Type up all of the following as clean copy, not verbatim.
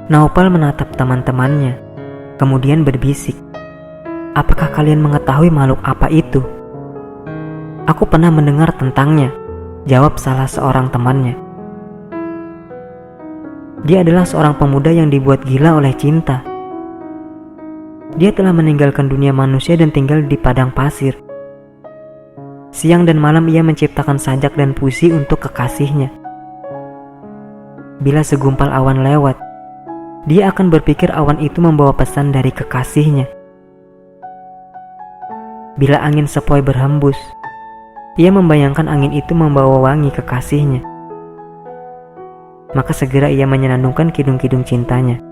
Naufal menatap teman-temannya, kemudian berbisik, "Apakah kalian mengetahui makhluk apa itu?" "Aku pernah mendengar tentangnya," jawab salah seorang temannya. "Dia adalah seorang pemuda yang dibuat gila oleh cinta. Dia telah meninggalkan dunia manusia dan tinggal di padang pasir. Siang dan malam ia menciptakan sajak dan puisi untuk kekasihnya. Bila segumpal awan lewat, dia akan berpikir awan itu membawa pesan dari kekasihnya. Bila angin sepoi berhembus, ia membayangkan angin itu membawa wangi kekasihnya. Maka segera ia menyenandungkan kidung-kidung cintanya."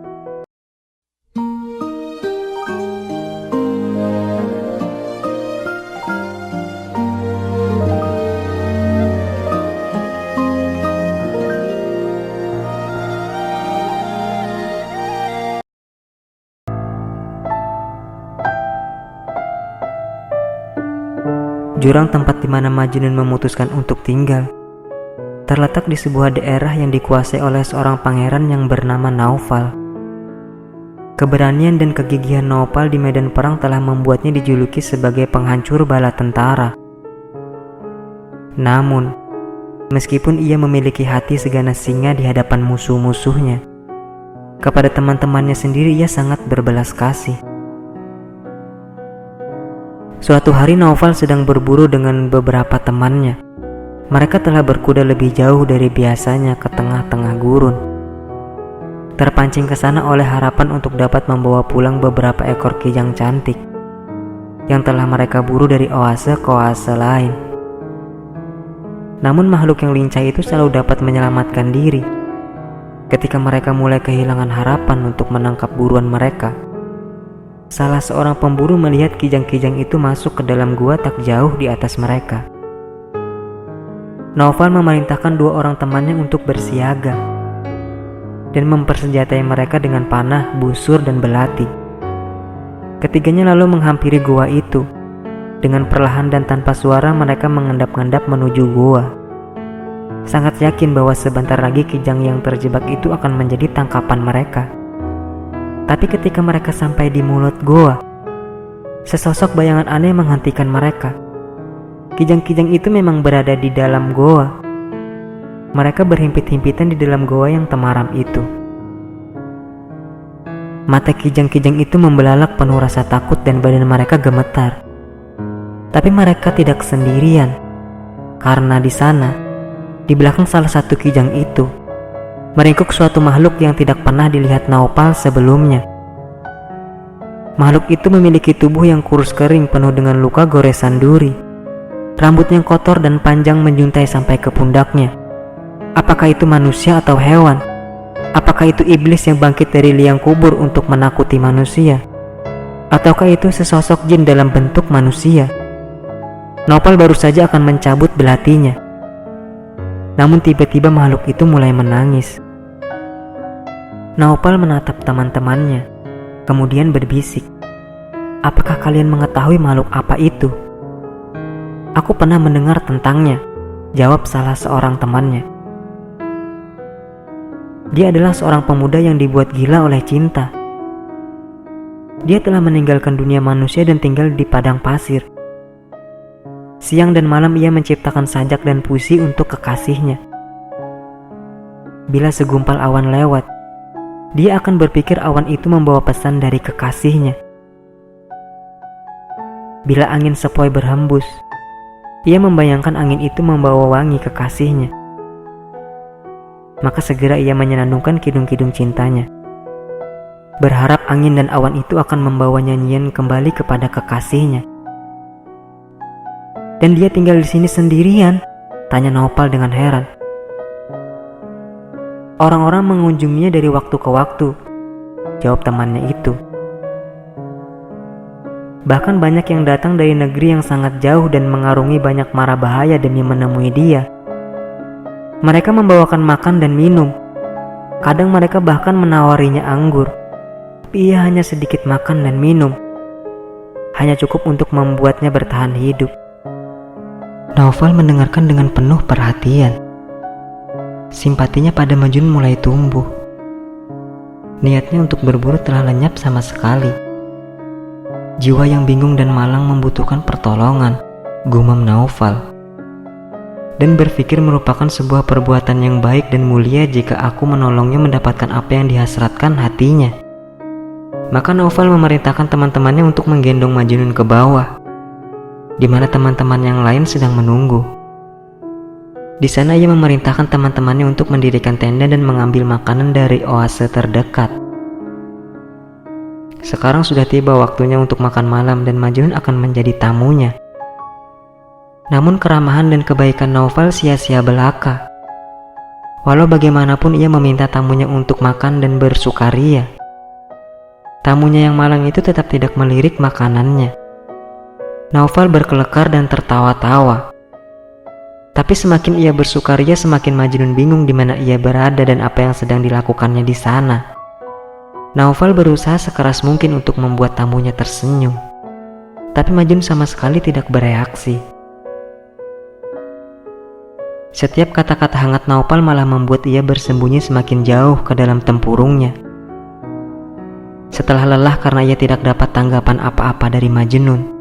Jurang tempat di mana Majnun memutuskan untuk tinggal terletak di sebuah daerah yang dikuasai oleh seorang pangeran yang bernama Naufal. Keberanian dan kegigihan Naufal di medan perang telah membuatnya dijuluki sebagai penghancur bala tentara. Namun, meskipun ia memiliki hati seganas singa di hadapan musuh-musuhnya, kepada teman-temannya sendiri ia sangat berbelas kasih. Suatu hari Naufal sedang berburu dengan beberapa temannya. Mereka telah berkuda lebih jauh dari biasanya ke tengah-tengah gurun. Terpancing ke sana oleh harapan untuk dapat membawa pulang beberapa ekor kijang cantik yang telah mereka buru dari oase ke oase lain. Namun makhluk yang lincah itu selalu dapat menyelamatkan diri ketika mereka mulai kehilangan harapan untuk menangkap buruan mereka. Salah seorang pemburu melihat kijang-kijang itu masuk ke dalam gua tak jauh di atas mereka. Naufal memerintahkan dua orang temannya untuk bersiaga dan mempersenjatai mereka dengan panah, busur, dan belati. Ketiganya lalu menghampiri gua itu. Dengan perlahan dan tanpa suara mereka mengendap-endap menuju gua. Sangat yakin bahwa sebentar lagi kijang yang terjebak itu akan menjadi tangkapan mereka. Tapi ketika mereka sampai di mulut goa, sesosok bayangan aneh menghentikan mereka. Kijang-kijang itu memang berada di dalam goa. Mereka berhimpit-himpitan di dalam goa yang temaram itu. Mata kijang-kijang itu membelalak penuh rasa takut dan badan mereka gemetar. Tapi mereka tidak sendirian, karena di sana, di belakang salah satu kijang itu, meringkuk suatu makhluk yang tidak pernah dilihat Naufal sebelumnya. Makhluk itu memiliki tubuh yang kurus kering penuh dengan luka goresan duri. Rambutnya kotor dan panjang menjuntai sampai ke pundaknya. Apakah itu manusia atau hewan? Apakah itu iblis yang bangkit dari liang kubur untuk menakuti manusia? Ataukah itu sesosok jin dalam bentuk manusia? Naufal baru saja akan mencabut belatinya. Namun tiba-tiba makhluk itu mulai menangis. Naufal menatap teman-temannya, kemudian berbisik, "Apakah kalian mengetahui makhluk apa itu?" "Aku pernah mendengar tentangnya," jawab salah seorang temannya. "Dia adalah seorang pemuda yang dibuat gila oleh cinta. Dia telah meninggalkan dunia manusia dan tinggal di padang pasir. Siang dan malam ia menciptakan sajak dan puisi untuk kekasihnya. Bila segumpal awan lewat, dia akan berpikir awan itu membawa pesan dari kekasihnya. Bila angin sepoi berhembus, ia membayangkan angin itu membawa wangi kekasihnya. Maka segera ia menyenandungkan kidung-kidung cintanya, berharap angin dan awan itu akan membawa nyanyian kembali kepada kekasihnya." "Dan dia tinggal di sini sendirian?" tanya Naufal dengan heran. "Orang-orang mengunjunginya dari waktu ke waktu," jawab temannya itu. "Bahkan banyak yang datang dari negeri yang sangat jauh dan mengarungi banyak mara bahaya demi menemui dia. Mereka membawakan makan dan minum. Kadang mereka bahkan menawarinya anggur. Tapi ia hanya sedikit makan dan minum. Hanya cukup untuk membuatnya bertahan hidup." Naufal mendengarkan dengan penuh perhatian. Simpatinya pada Majnun mulai tumbuh. Niatnya untuk berburu telah lenyap sama sekali. Jiwa yang bingung dan malang membutuhkan pertolongan, gumam Naufal. Dan berpikir merupakan sebuah perbuatan yang baik dan mulia jika aku menolongnya mendapatkan apa yang dihasratkan hatinya. Maka Naufal memerintahkan teman-temannya untuk menggendong Majnun ke bawah, di mana teman-teman yang lain sedang menunggu. Di sana ia memerintahkan teman-temannya untuk mendirikan tenda dan mengambil makanan dari oase terdekat. Sekarang sudah tiba waktunya untuk makan malam dan Majnun akan menjadi tamunya. Namun keramahan dan kebaikan Naufal sia-sia belaka. Walau bagaimanapun ia meminta tamunya untuk makan dan bersukaria. Tamunya yang malang itu tetap tidak melirik makanannya. Naufal berkelekar dan tertawa-tawa. Tapi semakin ia bersukaria, semakin Majnun bingung di mana ia berada dan apa yang sedang dilakukannya di sana. Naufal berusaha sekeras mungkin untuk membuat tamunya tersenyum, tapi Majnun sama sekali tidak bereaksi. Setiap kata-kata hangat Naufal malah membuat ia bersembunyi semakin jauh ke dalam tempurungnya. Setelah lelah karena ia tidak dapat tanggapan apa-apa dari Majnun,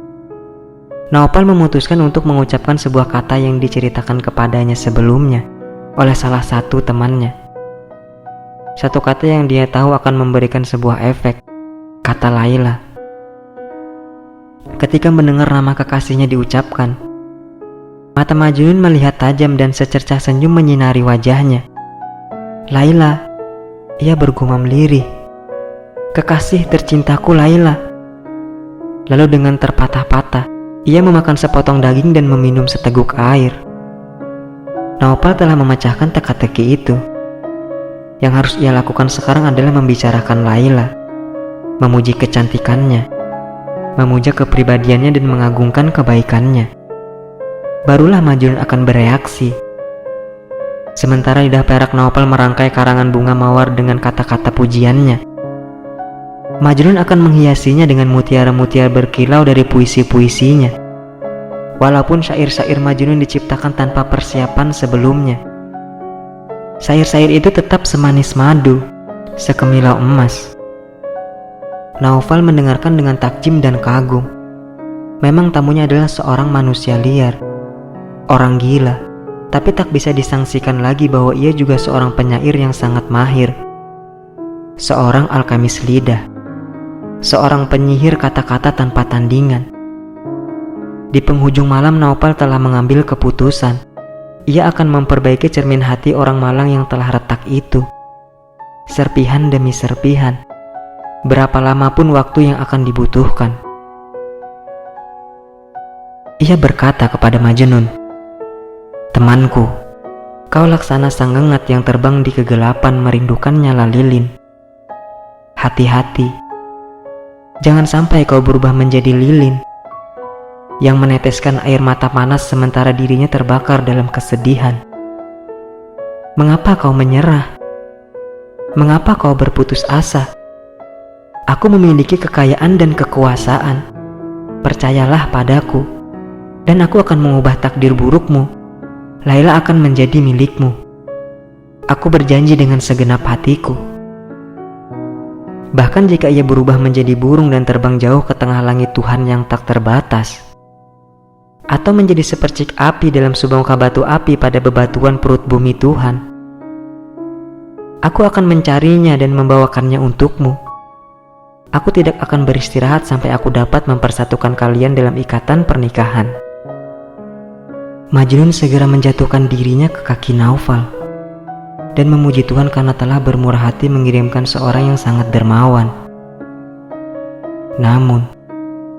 Naufal memutuskan untuk mengucapkan sebuah kata yang diceritakan kepadanya sebelumnya oleh salah satu temannya. Satu kata yang dia tahu akan memberikan sebuah efek, kata Laila. Ketika mendengar nama kekasihnya diucapkan, mata Majnun melihat tajam dan secercah senyum menyinari wajahnya. Laila, ia bergumam lirih. Kekasih tercintaku Laila. Lalu dengan terpatah-patah, ia memakan sepotong daging dan meminum seteguk air. Naufal telah memecahkan teka-teki itu. Yang harus ia lakukan sekarang adalah membicarakan Laila, memuji kecantikannya, memuja kepribadiannya dan mengagungkan kebaikannya. Barulah Majnun akan bereaksi. Sementara lidah perak Naufal merangkai karangan bunga mawar dengan kata-kata pujiannya, Majnun akan menghiasinya dengan mutiara-mutiara berkilau dari puisi-puisinya. Walaupun syair-syair Majnun diciptakan tanpa persiapan sebelumnya, syair-syair itu tetap semanis madu, sekemilau emas. Naufal mendengarkan dengan takjim dan kagum. Memang tamunya adalah seorang manusia liar, orang gila, tapi tak bisa disangsikan lagi bahwa ia juga seorang penyair yang sangat mahir. Seorang alkemis lidah, seorang penyihir kata-kata tanpa tandingan. Di penghujung malam Naufal telah mengambil keputusan. Ia akan memperbaiki cermin hati orang malang yang telah retak itu. Serpihan demi serpihan, berapa lama pun waktu yang akan dibutuhkan. Ia berkata kepada Majnun, "Temanku, kau laksana sang ngengat yang terbang di kegelapan merindukan nyala lilin. Hati-hati, jangan sampai kau berubah menjadi lilin yang meneteskan air mata panas sementara dirinya terbakar dalam kesedihan. Mengapa kau menyerah? Mengapa kau berputus asa? Aku memiliki kekayaan dan kekuasaan. Percayalah padaku, dan aku akan mengubah takdir burukmu. Laila akan menjadi milikmu. Aku berjanji dengan segenap hatiku." Bahkan jika ia berubah menjadi burung dan terbang jauh ke tengah langit Tuhan yang tak terbatas, atau menjadi sepercik api dalam sebongkah batu api pada bebatuan perut bumi Tuhan, aku akan mencarinya dan membawakannya untukmu. Aku tidak akan beristirahat sampai aku dapat mempersatukan kalian dalam ikatan pernikahan. Majnun segera menjatuhkan dirinya ke kaki Naufal dan memuji Tuhan karena telah bermurah hati mengirimkan seorang yang sangat dermawan. Namun,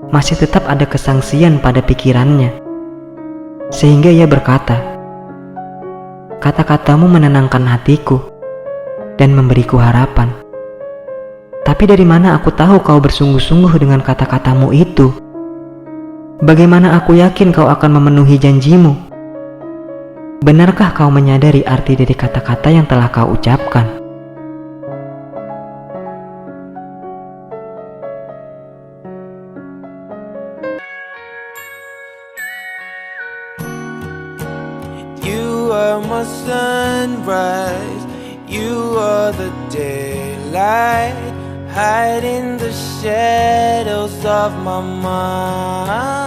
masih tetap ada kesangsian pada pikirannya, sehingga ia berkata, "Kata-katamu menenangkan hatiku dan memberiku harapan. Tapi dari mana aku tahu kau bersungguh-sungguh dengan kata-katamu itu? Bagaimana aku yakin kau akan memenuhi janjimu? Benarkah kau menyadari arti dari kata-kata yang telah kau ucapkan?" You are my sunrise, you are the daylight. light, hide in the shadows of my mind.